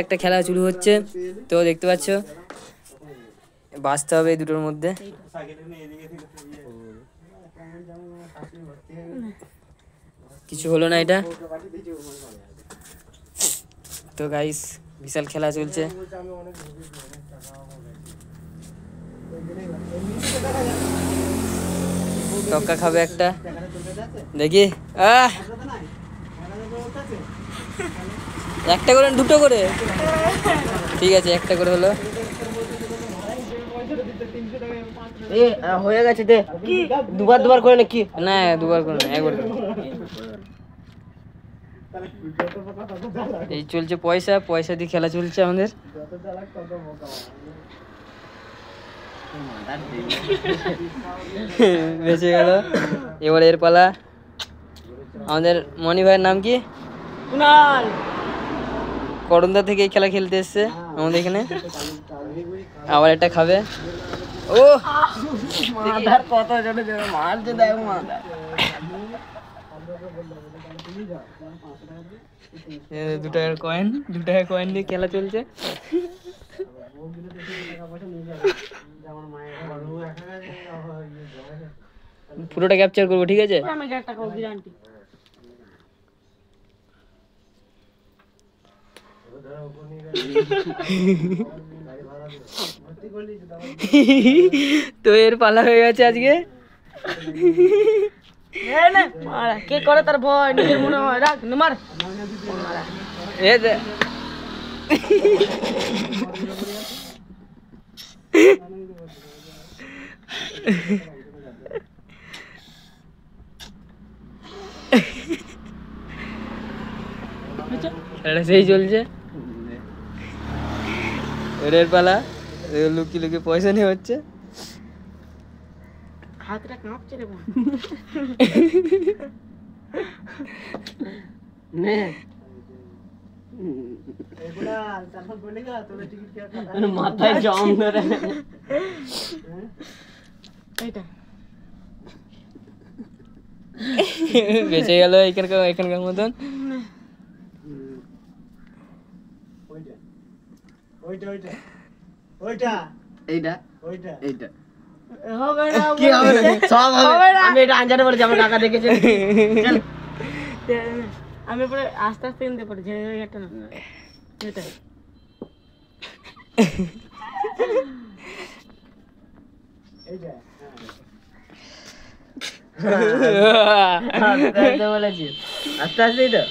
একটা খেলা শুরু হচ্ছে, তো দেখতে পাচ্ছ বাঁচতে হবে এই দুটোর মধ্যে। কিছু হলো না এটা। তো গাইস বিশাল খেলা চলছে। টক্কা খাবে একটা, দেখি একটা করে দুটো করে, ঠিক আছে একটা করে হলো। হয়ে গেছে দে, দুবার করে নাকি? না দুবার করে না, একবার করে। এই চলছে পয়সা দিয়ে খেলা চলছে আমাদের। বেঁচে গেল। এবার এর পালা। আমাদের মনি ভাইয়ের নাম কি? কুনাল। করন্দা থেকে এই খেলা খেলতে এসছে আমাদের এখানে। আবার একটা খাবে। ও মাদার কত জনে মারছে দেখো মাদার। 2 টাকার কয়েন, 2 টাকার কয়েন দিয়ে খেলা চলছে। পুরোটা ক্যাপচার করবো, ঠিক আছে? তো এর পালা হয়ে গেছে আজকে। কে করে তার ভয় নিজের মনে হয়, রাখ মার। সেই চলছে এর পালা। লুকিয়ে লুকিয়ে পয়সা নিয়ে হচ্ছে। হাতটা কাঁপছে রে মাথায় জম ধরে। বেঁচে গেল এখানকার মতন। আমি এটা আনজানে বলেছি, আমার কাকা দেখেছে। আমি পরে আস্তে আস্তে কিনতে পারি, একটা না এটাই। বলেছি আস্তে আস্তেই তো।